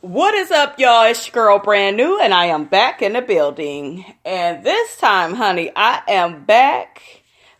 What is up, y'all? It's your girl, Brand New, and I am back in the building. And this time, honey, I am back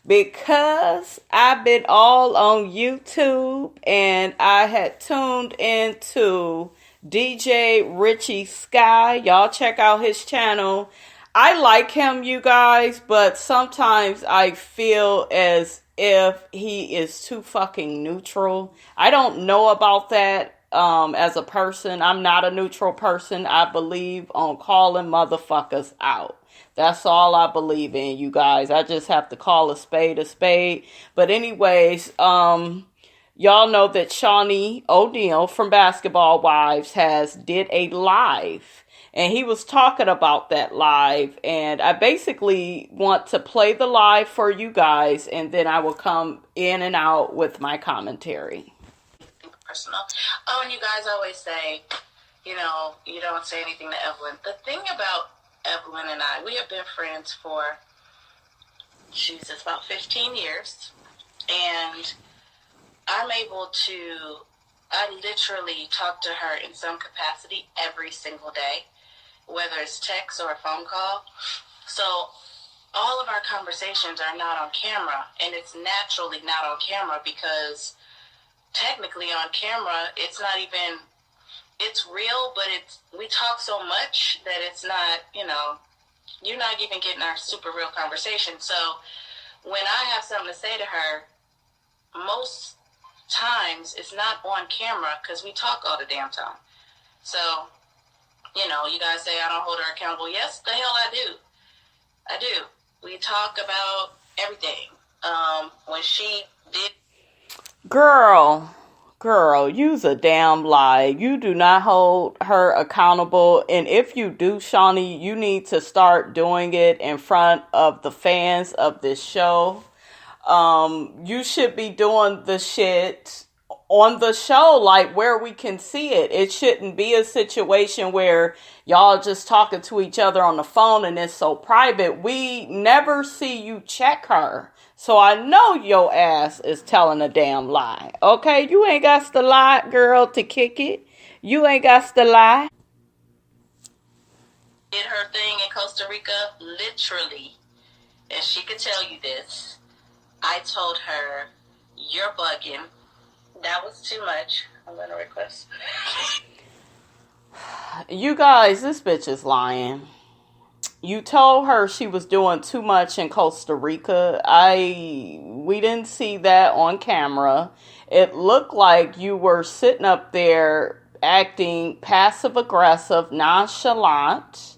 because I've been all on YouTube, and I had tuned into DJ Richie Sky. Y'all check out his channel. I like him, you guys, but sometimes I feel as if he is too fucking neutral. I don't know about that. As a person, I'm not a neutral person. I believe on calling motherfuckers out. That's all I believe in, you guys. I just have to call a spade a spade. But anyways, y'all know that Shaunie O'Neal from Basketball Wives has did a live. And he was talking about that live. And I basically want to play the live for you guys. And then I will come in and out with my commentary. Personal. Oh, and you guys always say, you don't say anything to Evelyn. The thing about Evelyn and I, we have been friends for, about 15 years. And I literally talk to her in some capacity every single day, whether it's text or a phone call. So all of our conversations are not on camera, and it's naturally not on camera because technically on camera, it's real, but we talk so much that it's not, you're not even getting our super real conversation. So when I have something to say to her, most times it's not on camera because we talk all the damn time. So, you guys say I don't hold her accountable. Yes, the hell I do. We talk about everything. When she did... Girl, you's a damn lie. You do not hold her accountable. And if you do, Shaunie, you need to start doing it in front of the fans of this show. You should be doing the shit on the show, like where we can see it. It shouldn't be a situation where y'all just talking to each other on the phone and it's so private. We never see you check her. So I know your ass is telling a damn lie. Okay? You ain't got to lie, girl, to kick it. You ain't got to lie. Did her thing in Costa Rica, literally, and she could tell you this. I told her, you're bugging. That was too much. I'm going to request. You guys, this bitch is lying. You told her she was doing too much in Costa Rica. We didn't see that on camera. It looked like you were sitting up there acting passive-aggressive, nonchalant.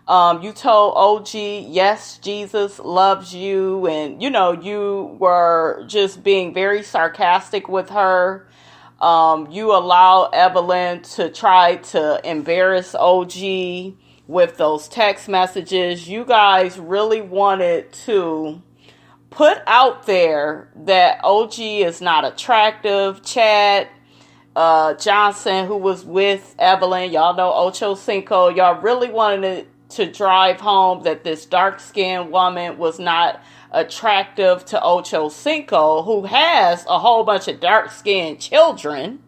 You told OG, yes, Jesus loves you. And, you were just being very sarcastic with her. You allow Evelyn to try to embarrass OG with those text messages. You guys really wanted to put out there that OG is not attractive. Chad Johnson, who was with Evelyn, y'all know Ocho Cinco, y'all really wanted to drive home that this dark-skinned woman was not attractive to Ocho Cinco, who has a whole bunch of dark-skinned children.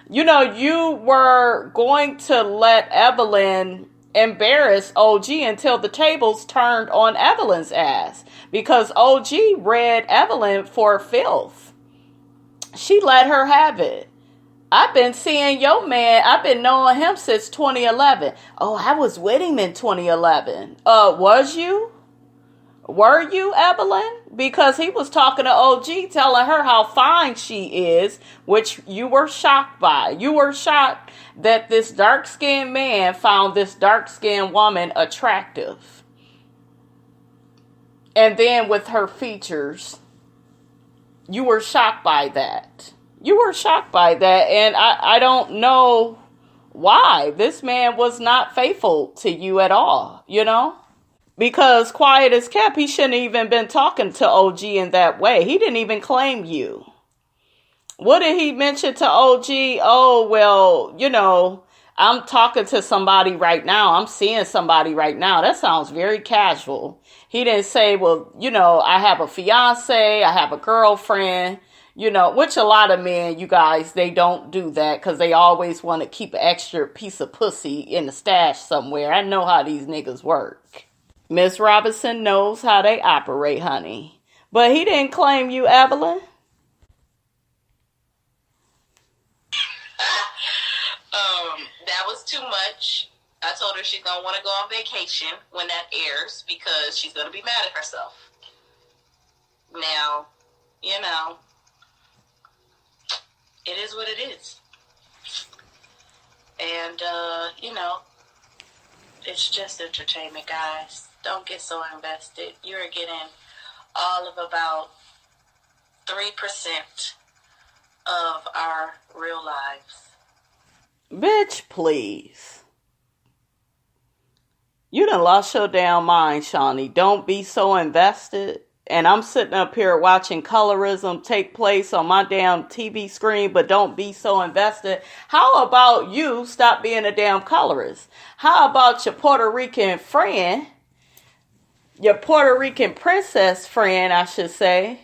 You were going to let Evelyn embarrass OG until the tables turned on Evelyn's ass, because OG read Evelyn for filth. She let her have it. I've been seeing your man. I've been knowing him since 2011. Oh, I was with him in 2011. Was you? Were you, Evelyn? Because he was talking to OG, telling her how fine she is, which you were shocked by. You were shocked that this dark-skinned man found this dark-skinned woman attractive. And then with her features, you were shocked by that. You were shocked by that, and I don't know why. This man was not faithful to you at all, Because quiet as kept, he shouldn't even been talking to OG in that way. He didn't even claim you. What did he mention to OG? Oh, well, I'm talking to somebody right now. I'm seeing somebody right now. That sounds very casual. He didn't say, well, I have a fiance, I have a girlfriend. You know, which a lot of men, you guys, they don't do that because they always want to keep an extra piece of pussy in the stash somewhere. I know how these niggas work. Miss Robinson knows how they operate, honey. But he didn't claim you, Evelyn. That was too much. I told her she's going to want to go on vacation when that airs because she's going to be mad at herself. Now, you know, it is what it is. And, you know, it's just entertainment, guys. Don't get so invested. You're getting all of about 3% of our real lives. Bitch, please. You done lost your damn mind, Shaunie. Don't be so invested. And I'm sitting up here watching colorism take place on my damn TV screen, but don't be so invested. How about you stop being a damn colorist? How about your Puerto Rican friend, your Puerto Rican princess friend, I should say?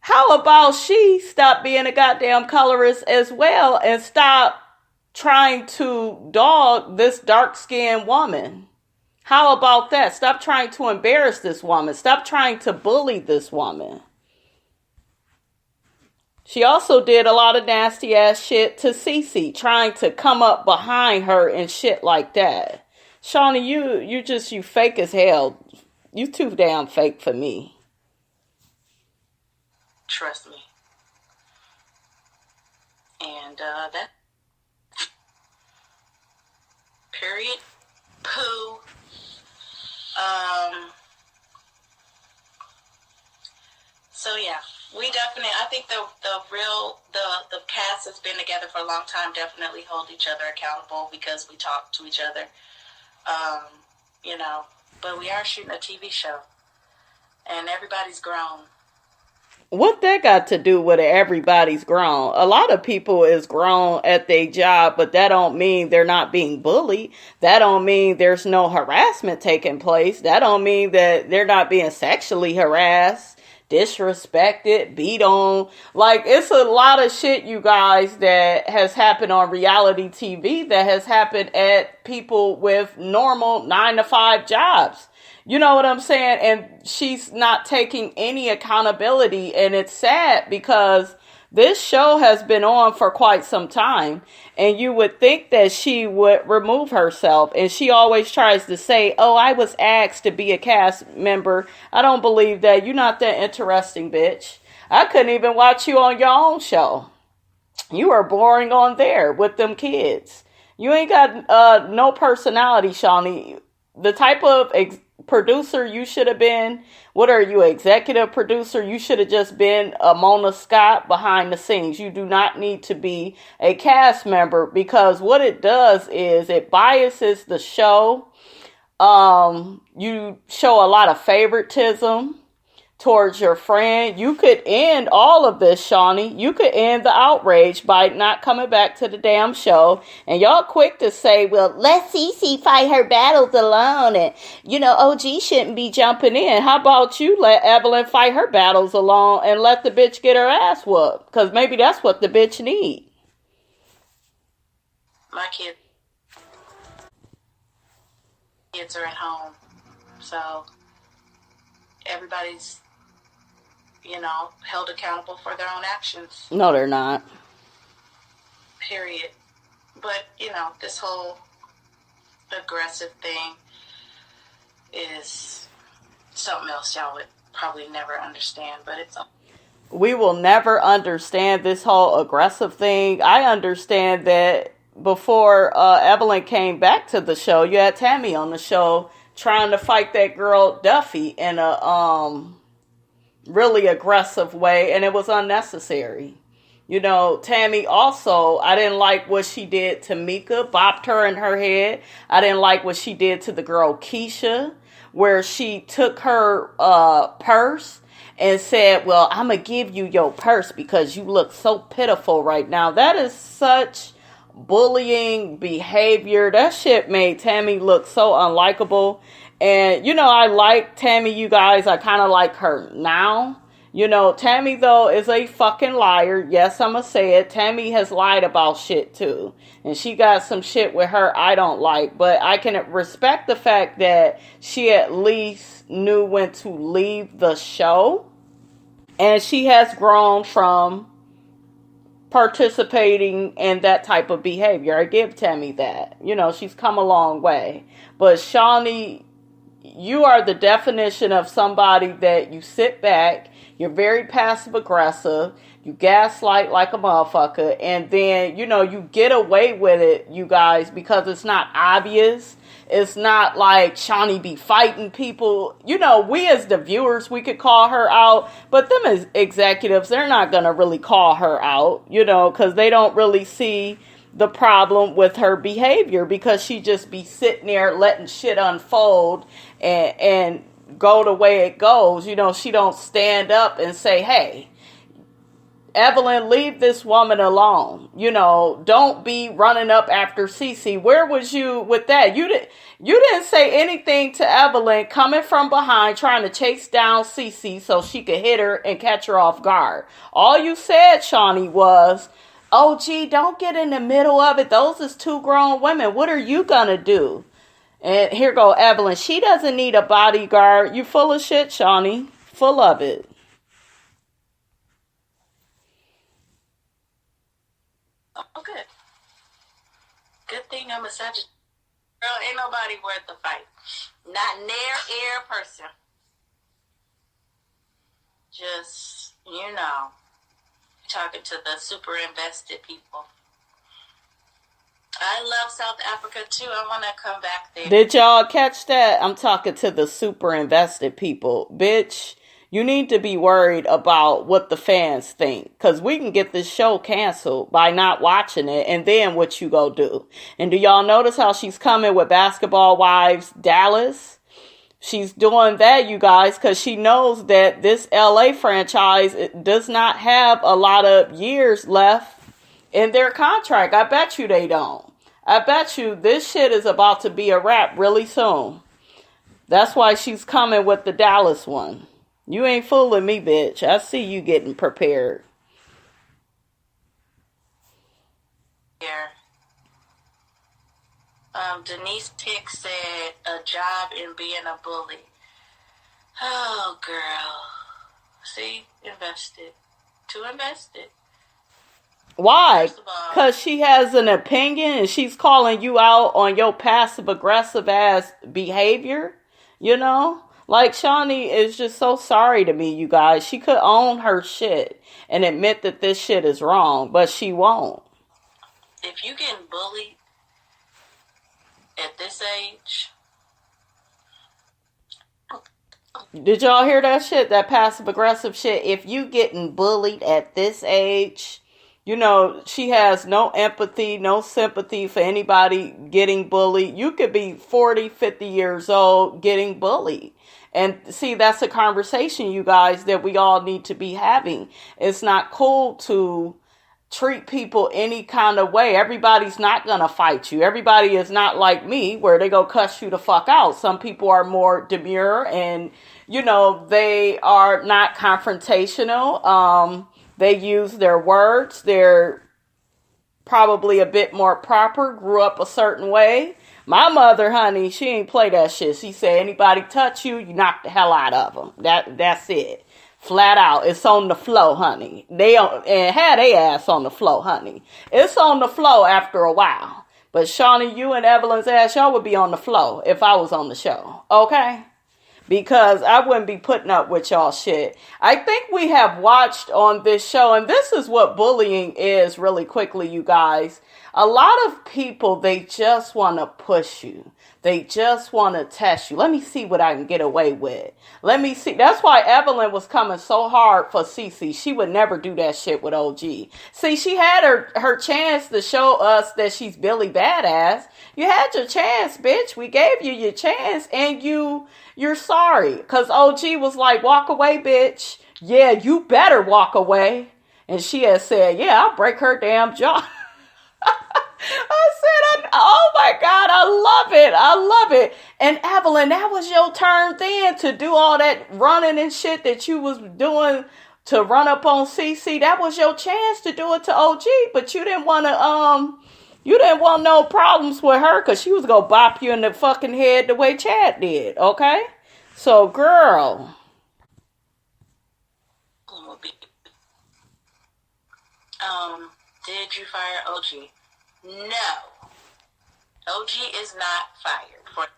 How about she stop being a goddamn colorist as well and stop trying to dog this dark-skinned woman? How about that? Stop trying to embarrass this woman. Stop trying to bully this woman. She also did a lot of nasty ass shit to Cece, trying to come up behind her and shit like that. Shaunie, you fake as hell. You too damn fake for me. Trust me. And that period poo. So yeah, we definitely, I think the cast has been together for a long time, definitely hold each other accountable because we talk to each other, you know, but we are shooting a TV show and everybody's grown. What that got to do with it? Everybody's grown. A lot of people is grown at their job, but that don't mean they're not being bullied. That don't mean there's no harassment taking place. That don't mean that they're not being sexually harassed, disrespected, beat on. Like, it's a lot of shit, you guys, that has happened on reality TV that has happened at people with normal 9-to-5 jobs. You know what I'm saying? And she's not taking any accountability. And it's sad because this show has been on for quite some time. And you would think that she would remove herself. And she always tries to say, oh, I was asked to be a cast member. I don't believe that. You're not that interesting, bitch. I couldn't even watch you on your own show. You are boring on there with them kids. You ain't got no personality, Shaunie. The type of producer you should have been, what are you, executive producer? You should have just been a Mona Scott behind the scenes. You do not need to be a cast member because what it does is it biases the show. You show a lot of favoritism towards your friend. You could end all of this, Shaunie. You could end the outrage by not coming back to the damn show. And y'all quick to say, well, let Cece fight her battles alone. And, you know, OG shouldn't be jumping in. How about you let Evelyn fight her battles alone and let the bitch get her ass whooped? Because maybe that's what the bitch need. My kids are at home. So everybody's, you know, held accountable for their own actions. No, they're not. Period. But, you know, this whole aggressive thing is something else y'all would probably never understand, but it's... We will never understand this whole aggressive thing. I understand that before Evelyn came back to the show, you had Tammy on the show trying to fight that girl Duffy in a really aggressive way, and it was unnecessary. You know, Tammy also, I didn't like what she did to Mika, bopped her in her head. I didn't like what she did to the girl Keisha, where she took her purse and said, well, I'm going to give you your purse because you look so pitiful right now. That is such bullying behavior. That shit made Tammy look so unlikable. And, you know, I like Tammy, you guys. I kind of like her now. You know, Tammy, though, is a fucking liar. Yes, I'm going to say it. Tammy has lied about shit, too. And she got some shit with her I don't like. But I can respect the fact that she at least knew when to leave the show. And she has grown from participating in that type of behavior. I give Tammy that. You know, she's come a long way. But Shaunie, you are the definition of somebody that you sit back, you're very passive aggressive, you gaslight like a motherfucker, and then, you know, you get away with it, you guys, because it's not obvious. It's not like Shaunie be fighting people. You know, we as the viewers, we could call her out, but them as executives, they're not going to really call her out, you know, because they don't really see the problem with her behavior, because she just be sitting there letting shit unfold and go the way it goes. You know, she don't stand up and say, hey, Evelyn, leave this woman alone. You know, don't be running up after Cece. Where was you with that? You didn't say anything to Evelyn coming from behind trying to chase down Cece so she could hit her and catch her off guard. All you said, Shaunie, was, oh, gee, don't get in the middle of it. Those is two grown women. What are you going to do? And here go Evelyn. She doesn't need a bodyguard. You full of shit, Shaunie. Full of it. Oh, good. Good thing I'm a Sagittarius. Girl, ain't nobody worth the fight. Not near air person. Just, you know, talking to the super invested people. I love South Africa too. I want to come back there. Did y'all catch that? I'm talking to the super invested people. Bitch, you need to be worried about what the fans think, because we can get this show canceled by not watching it, and then what you go do? And do y'all notice how she's coming with Basketball Wives Dallas? She's doing that, you guys, because she knows that this LA franchise does not have a lot of years left in their contract. I bet you they don't. I bet you this shit is about to be a wrap really soon. That's why she's coming with the Dallas one. You ain't fooling me, bitch. I see you getting prepared. Yeah. Denise Tick said a job in being a bully. Oh, girl. See? Invested. Too invested. Why? Because she has an opinion and she's calling you out on your passive-aggressive ass behavior, you know? Like, Shaunie is just so sorry to me, you guys. She could own her shit and admit that this shit is wrong, but she won't. If you getting bullied at this age... Did y'all hear that shit? That passive-aggressive shit? If you getting bullied at this age... You know, she has no empathy, no sympathy for anybody getting bullied. You could be 40, 50 years old getting bullied. And see, that's a conversation, you guys, that we all need to be having. It's not cool to treat people any kind of way. Everybody's not going to fight you. Everybody is not like me where they go cuss you the fuck out. Some people are more demure and, you know, they are not confrontational. They use their words. They're probably a bit more proper, grew up a certain way. My mother, honey, she ain't play that shit. She said, anybody touch you, you knock the hell out of them. That's it. Flat out. It's on the flow, honey. And had they ass on the flow, honey. It's on the flow after a while. But Shaunie, you and Evelyn's ass, y'all would be on the flow if I was on the show. Okay? Because I wouldn't be putting up with y'all shit. I think we have watched on this show, and this is what bullying is really quickly, you guys. A lot of people, they just want to push you. They just want to test you. Let me see what I can get away with. Let me see. That's why Evelyn was coming so hard for Cece. She would never do that shit with OG. See, she had her chance to show us that she's Billy Badass. You had your chance, bitch. We gave you your chance, and you're sorry. Because OG was like, walk away, bitch. Yeah, you better walk away. And she had said, yeah, I'll break her damn jaw. I said, oh my God, I love it. I love it. And Evelyn, that was your turn then to do all that running and shit that you was doing to run up on CC. That was your chance to do it to OG, but you didn't want to, you didn't want no problems with her because she was going to bop you in the fucking head the way Chad did, okay? So, girl. Did you fire OG? No. OG is not fired.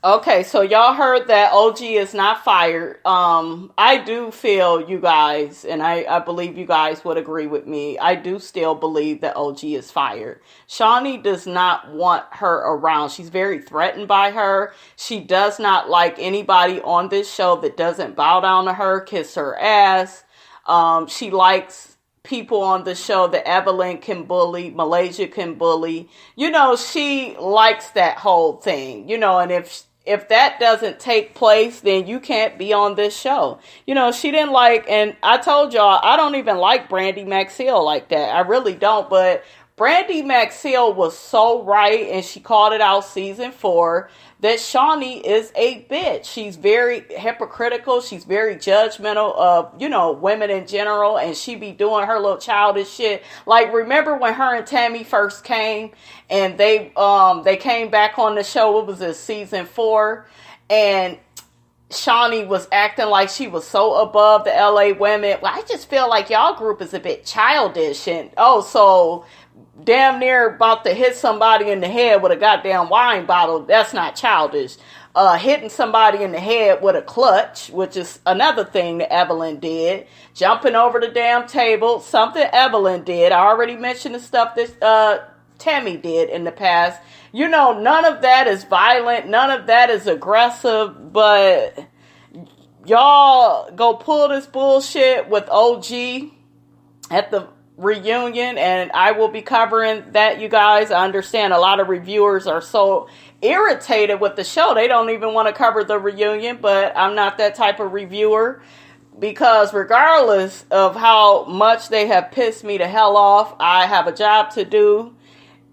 Okay, so y'all heard that OG is not fired. I do feel, you guys, and I believe you guys would agree with me, I do still believe that OG is fired. Shaunie does not want her around. She's very threatened by her. She does not like anybody on this show that doesn't bow down to her, kiss her ass. She likes people on the show that Evelyn can bully, Malaysia can bully. You know, she likes that whole thing, you know, and if that doesn't take place, then you can't be on this show. You know, she didn't like, and I told y'all, I don't even like Brandy Maxill like that. I really don't, but Brandy Maxill was so right, and she called it out season 4, that Shaunie is a bitch. She's very hypocritical. She's very judgmental of, you know, women in general, and she be doing her little childish shit. Like, remember when her and Tammy first came, and they came back on the show, what was it, season 4, and Shaunie was acting like she was so above the LA women. Well, I just feel like y'all group is a bit childish, and so damn near about to hit somebody in the head with a goddamn wine bottle. That's not childish. Hitting somebody in the head with a clutch, which is another thing that Evelyn did. Jumping over the damn table, something Evelyn did. I already mentioned the stuff that Tammy did in the past. You know, none of that is violent. None of that is aggressive. But y'all go pull this bullshit with OG at the reunion, and I will be covering that, you guys. I understand a lot of reviewers are so irritated with the show, they don't even want to cover the reunion, but I'm not that type of reviewer, because regardless of how much they have pissed me the hell off, I have a job to do,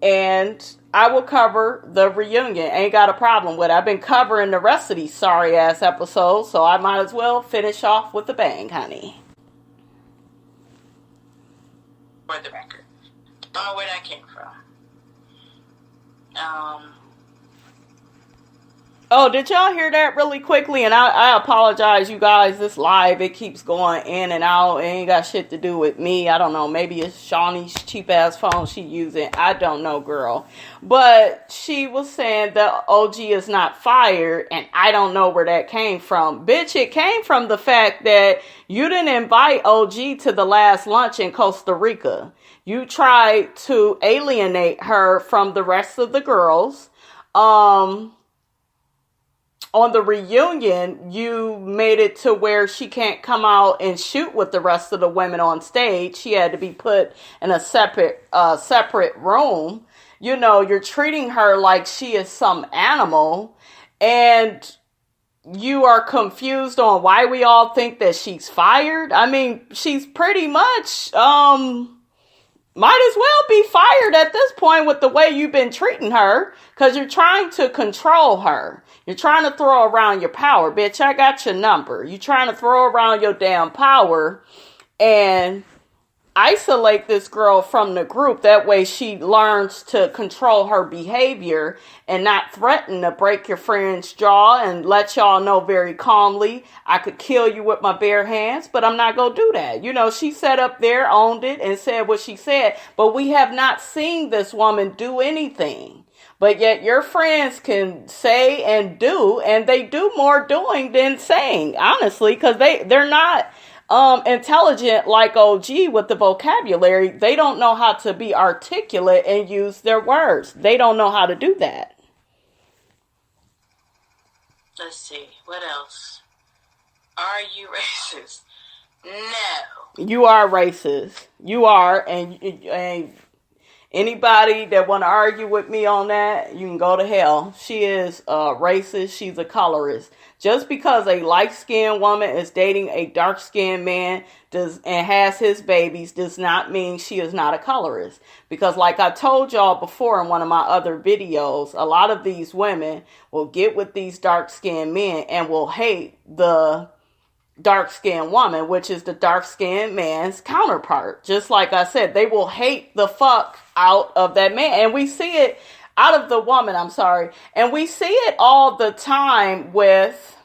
and I will cover the reunion. Ain't got a problem with it. I've been covering the rest of these sorry ass episodes, so I might as well finish off with a bang, honey. For the record, don't know where that came from. Oh, did y'all hear that really quickly? And I apologize, you guys. This live, it keeps going in and out. It ain't got shit to do with me. I don't know. Maybe it's Shaunie's cheap-ass phone she using. I don't know, girl. But she was saying that OG is not fired, and I don't know where that came from. Bitch, it came from the fact that you didn't invite OG to the last lunch in Costa Rica. You tried to alienate her from the rest of the girls. On the reunion, you made it to where she can't come out and shoot with the rest of the women on stage. She had to be put in a separate room. You know, you're treating her like she is some animal, and you are confused on why we all think that she's fired. I mean, she's pretty much, might as well be fired at this point with the way you've been treating her, because you're trying to control her. You're trying to throw around your power. Bitch, I got your number. You're trying to throw around your damn power and isolate this girl from the group. That way she learns to control her behavior and not threaten to break your friend's jaw and let y'all know very calmly, I could kill you with my bare hands, but I'm not going to do that. You know, she sat up there, owned it, and said what she said, but we have not seen this woman do anything. But yet your friends can say and do, and they do more doing than saying, honestly, because they're not intelligent like OG with the vocabulary. They don't know how to be articulate and use their words. They don't know how to do that. Let's see. What else? Are you racist? No. You are racist. You are, and anybody that want to argue with me on that, you can go to hell. She is racist. She's a colorist. Just because a light-skinned woman is dating a dark-skinned man and has his babies does not mean she is not a colorist. Because like I told y'all before in one of my other videos, a lot of these women will get with these dark-skinned men and will hate the dark-skinned woman, which is the dark-skinned man's counterpart. Just like I said, they will hate the fuck out of that man. And we see it out of the woman, I'm sorry. And we see it all the time with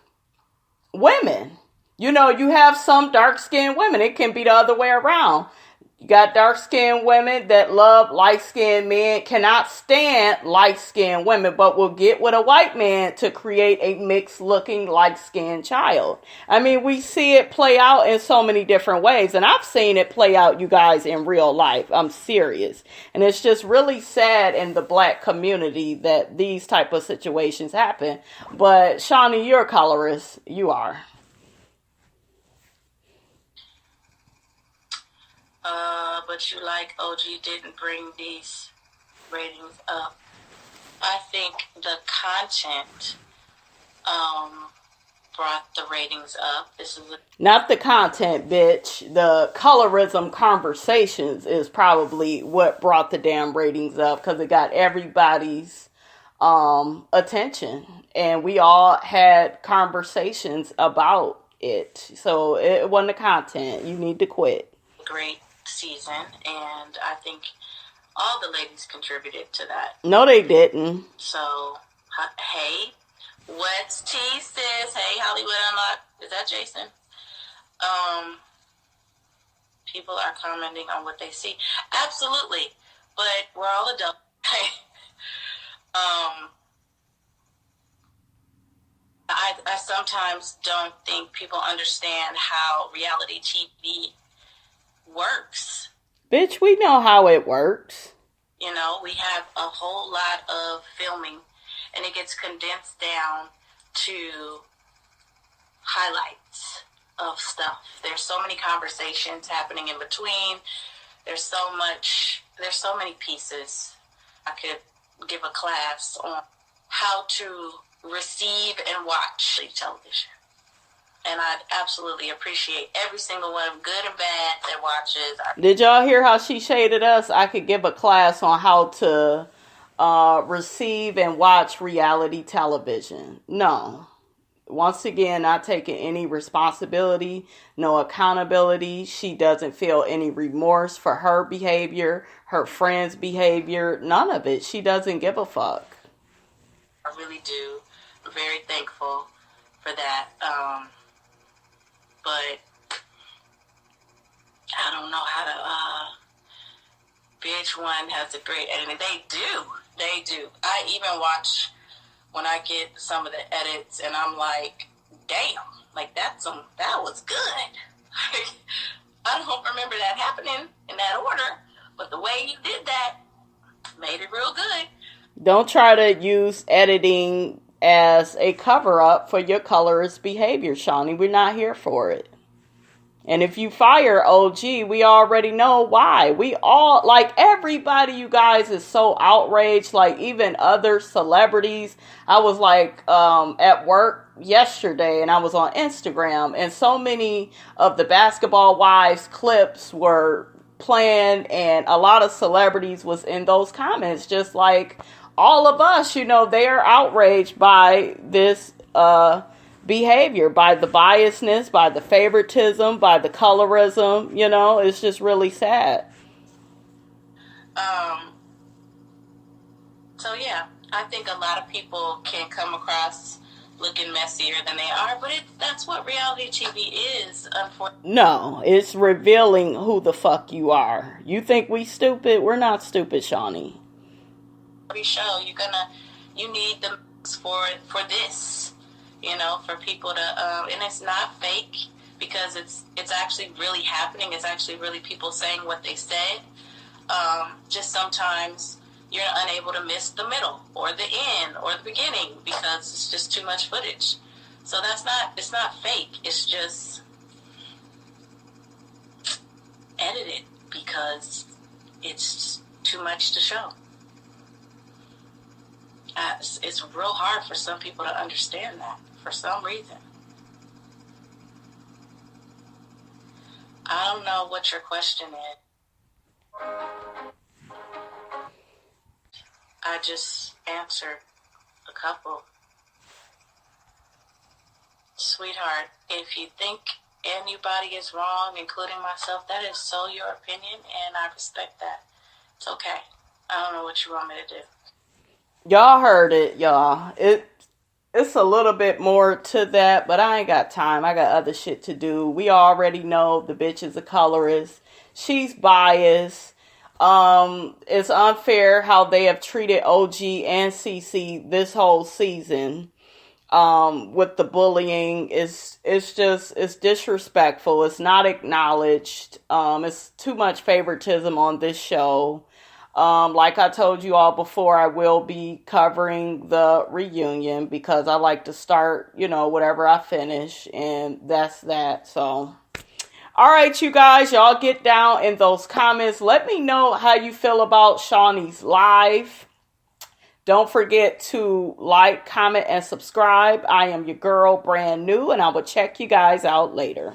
women. You know, you have some dark-skinned women. It can be the other way around. You got dark-skinned women that love light-skinned men, cannot stand light-skinned women, but will get with a white man to create a mixed-looking light-skinned child. I mean, we see it play out in so many different ways, and I've seen it play out, you guys, in real life. I'm serious. And it's just really sad in the black community that these type of situations happen. But, Shaunie, you're a colorist. You are. But you like OG didn't bring these ratings up. I think the content brought the ratings up. Not the content, bitch. The colorism conversations is probably what brought the damn ratings up, because it got everybody's attention, and we all had conversations about it. So it wasn't the content. You need to quit. Great season, and I think all the ladies contributed to that. No, they didn't. So, hey, what's tea, sis? Hey, Hollywood Unlocked. Is that Jason? People are commenting on what they see. Absolutely, but we're all adults. I sometimes don't think people understand how reality TV works. Bitch, we know how it works. You know, we have a whole lot of filming, and it gets condensed down to highlights of stuff. There's so many conversations happening in between. There's so many pieces. I could give a class on how to receive and watch television. And I absolutely appreciate every single one, good and bad, that watches. Did y'all hear how she shaded us? I could give a class on how to receive and watch reality television. No. Once again, not taking any responsibility, no accountability. She doesn't feel any remorse for her behavior, her friend's behavior, none of it. She doesn't give a fuck. I really do. I'm very thankful for that. But I don't know how to, VH1 has a great editing. They do. I even watch when I get some of the edits, and I'm like, damn, like that was good. I don't remember that happening in that order, but the way you did that made it real good. Don't try to use editing as a cover-up for your colorist behavior, Shaunie. We're not here for it. And if you fire OG, we already know why. We all, like, everybody, you guys, is so outraged. Like, even other celebrities. I was, like, at work yesterday, and I was on Instagram, and so many of the Basketball Wives clips were playing, and a lot of celebrities was in those comments, just like all of us, you know, they are outraged by this behavior, by the biasness, by the favoritism, by the colorism. You know, it's just really sad. So yeah, I think a lot of people can come across looking messier than they are, but that's what reality TV is, unfortunately. No, it's revealing who the fuck you are. You think we stupid? We're not stupid, Shaunie. Every show, you need the mix for this, you know, for people to, and it's not fake, because it's actually really happening. It's actually really people saying what they said. Just sometimes you're unable to miss the middle or the end or the beginning because it's just too much footage. So it's not fake. It's just edited because it's too much to show. It's real hard for some people to understand that for some reason. I don't know what your question is. I just answered a couple. Sweetheart, if you think anybody is wrong, including myself, that is so your opinion, and I respect that. It's okay. I don't know what you want me to do. Y'all heard it, y'all. It's a little bit more to that, but I ain't got time. I got other shit to do. We already know the bitch is a colorist. She's biased. It's unfair how they have treated OG and CC this whole season. With the bullying, it's disrespectful. It's not acknowledged. It's too much favoritism on this show. Like I told you all before, I will be covering the reunion because I like to start, whatever I finish, and that's that. So, all right, you guys, y'all get down in those comments. Let me know how you feel about Shaunie's live. Don't forget to like, comment, and subscribe. I am your girl, brand new, and I will check you guys out later.